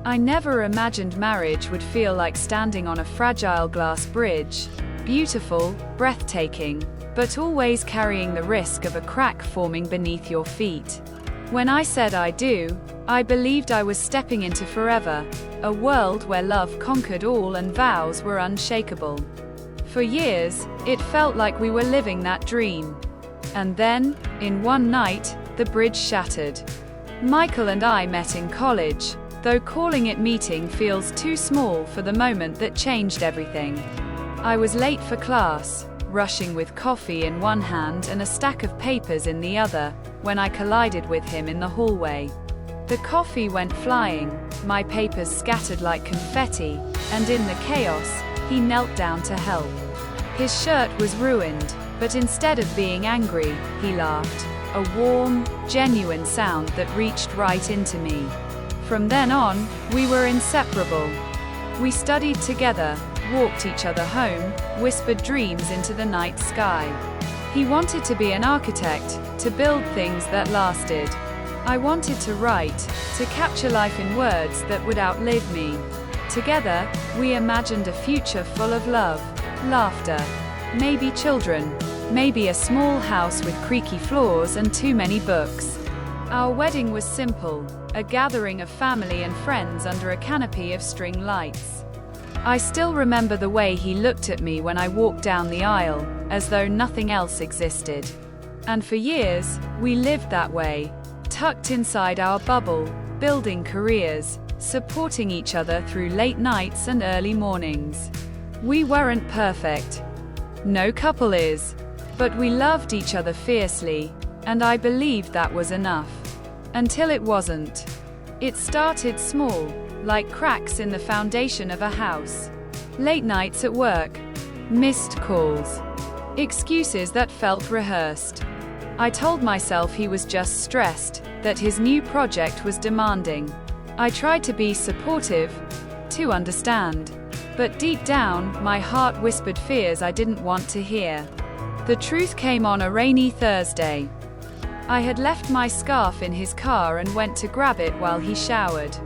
I never imagined marriage would feel like standing on a fragile glass bridge, beautiful, breathtaking, but always carrying the risk of a crack forming beneath your feet. When I said I do, I believed I was stepping into forever, a world where love conquered all and vows were unshakable. For years, it felt like we were living that dream. And then, in one night, the bridge shattered. Michael and I met in college, though calling it meeting feels too small for the moment that changed everything. I was late for class, rushing with coffee in one hand and a stack of papers in the other, when I collided with him in the hallway. The coffee went flying, my papers scattered like confetti, and in the chaos, he knelt down to help. His shirt was ruined, but instead of being angry, he laughed, a warm, genuine sound that reached right into me. From then on, we were inseparable. We studied together, walked each other home, whispered dreams into the night sky. He wanted to be an architect, to build things that lasted. I wanted to write, to capture life in words that would outlive me. Together, we imagined a future full of love, laughter, maybe children, maybe a small house with creaky floors and too many books. Our wedding was simple, a gathering of family and friends under a canopy of string lights. I still remember the way he looked at me when I walked down the aisle, as though nothing else existed. And for years, we lived that way, tucked inside our bubble, building careers, supporting each other through late nights and early mornings. We weren't perfect. No couple is. But we loved each other fiercely, and I believed that was enough. Until it wasn't. It started small, like cracks in the foundation of a house. Late nights at work. Missed calls. Excuses that felt rehearsed. I told myself he was just stressed, that his new project was demanding. I tried to be supportive, to understand. But deep down, my heart whispered fears I didn't want to hear. The truth came on a rainy Thursday. I had left my scarf in his car and went to grab it while he showered.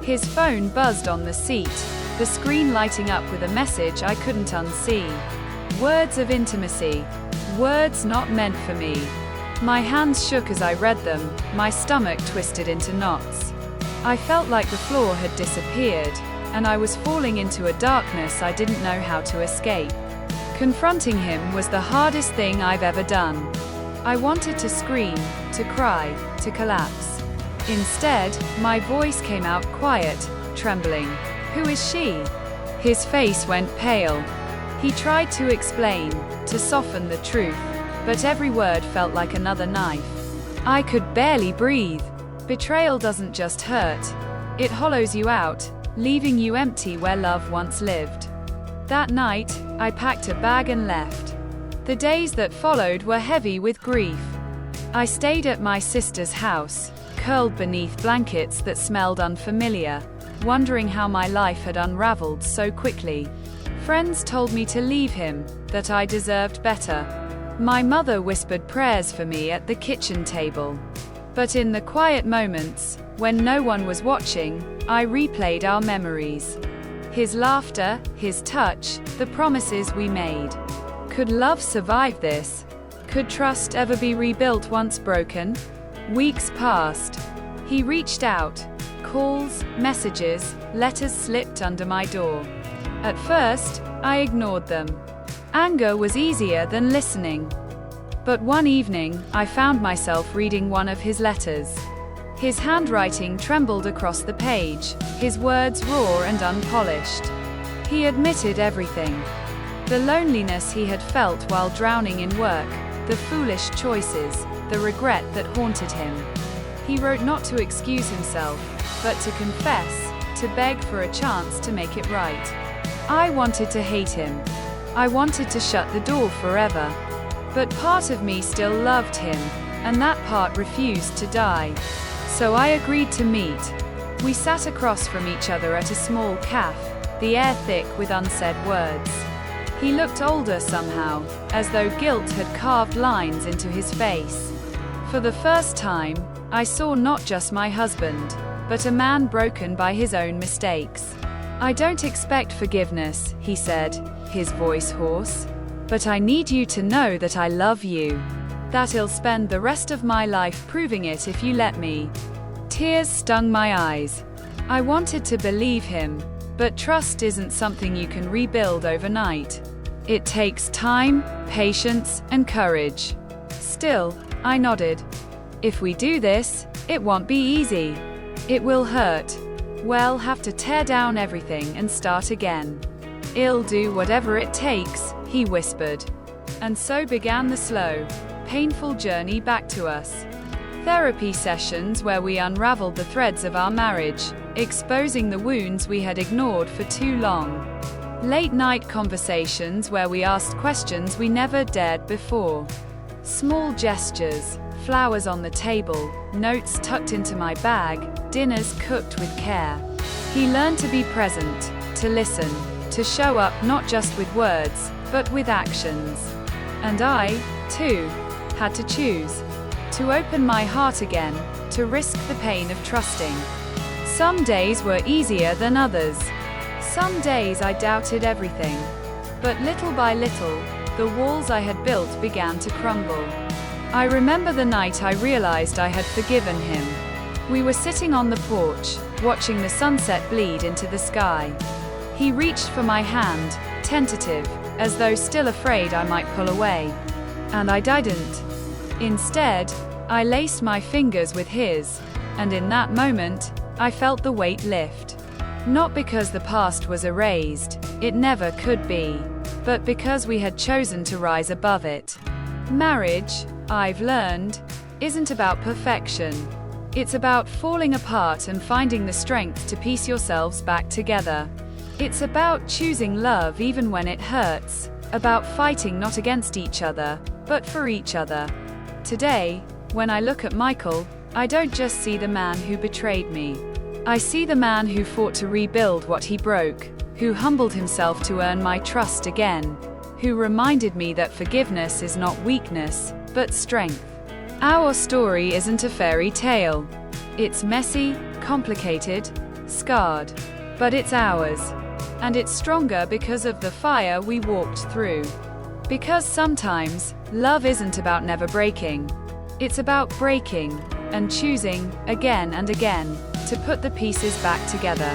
His phone buzzed on the seat, the screen lighting up with a message I couldn't unsee. Words of intimacy. Words not meant for me. My hands shook as I read them, my stomach twisted into knots. I felt like the floor had disappeared, and I was falling into a darkness I didn't know how to escape. Confronting him was the hardest thing I've ever done. I wanted to scream, to cry, to collapse. Instead, my voice came out quiet, trembling. "Who is she?" His face went pale. He tried to explain, to soften the truth, but every word felt like another knife. I could barely breathe. Betrayal doesn't just hurt. It hollows you out, leaving you empty where love once lived. That night, I packed a bag and left. The days that followed were heavy with grief. I stayed at my sister's house, curled beneath blankets that smelled unfamiliar, wondering how my life had unraveled so quickly. Friends told me to leave him, that I deserved better. My mother whispered prayers for me at the kitchen table. But in the quiet moments, when no one was watching, I replayed our memories. His laughter, his touch, the promises we made. Could love survive this? Could trust ever be rebuilt once broken? Weeks passed. He reached out. Calls, messages, letters slipped under my door. At first, I ignored them. Anger was easier than listening. But one evening, I found myself reading one of his letters. His handwriting trembled across the page, his words raw and unpolished. He admitted everything. The loneliness he had felt while drowning in work, the foolish choices, the regret that haunted him. He wrote not to excuse himself, but to confess, to beg for a chance to make it right. I wanted to hate him. I wanted to shut the door forever. But part of me still loved him, and that part refused to die. So I agreed to meet. We sat across from each other at a small cafe, the air thick with unsaid words. He looked older somehow, as though guilt had carved lines into his face. For the first time, I saw not just my husband, but a man broken by his own mistakes. "I don't expect forgiveness," he said, his voice hoarse. "But I need you to know that I love you. That I'll spend the rest of my life proving it if you let me." Tears stung my eyes. I wanted to believe him, but trust isn't something you can rebuild overnight. It takes time, patience, and courage. Still, I nodded. "If we do this, it won't be easy. It will hurt. We'll have to tear down everything and start again." "I'll do whatever it takes," he whispered. And so began the slow, painful journey back to us. Therapy sessions where we unraveled the threads of our marriage, exposing the wounds we had ignored for too long. Late-night conversations where we asked questions we never dared before. Small gestures, flowers on the table, notes tucked into my bag, dinners cooked with care. He learned to be present, to listen, to show up not just with words, but with actions. And I, too, had to choose. To open my heart again, to risk the pain of trusting. Some days were easier than others. Some days I doubted everything. But little by little, the walls I had built began to crumble. I remember the night I realized I had forgiven him. We were sitting on the porch, watching the sunset bleed into the sky. He reached for my hand, tentative, as though still afraid I might pull away. And I didn't. Instead, I laced my fingers with his, and in that moment, I felt the weight lift. Not because the past was erased, it never could be, but because we had chosen to rise above it. Marriage, I've learned, isn't about perfection. It's about falling apart and finding the strength to piece yourselves back together. It's about choosing love even when it hurts, about fighting not against each other, but for each other. Today, when I look at Michael, I don't just see the man who betrayed me. I see the man who fought to rebuild what he broke, who humbled himself to earn my trust again, who reminded me that forgiveness is not weakness, but strength. Our story isn't a fairy tale. It's messy, complicated, scarred, but it's ours. And it's stronger because of the fire we walked through. Because sometimes, love isn't about never breaking. It's about breaking, and choosing, again and again, to put the pieces back together.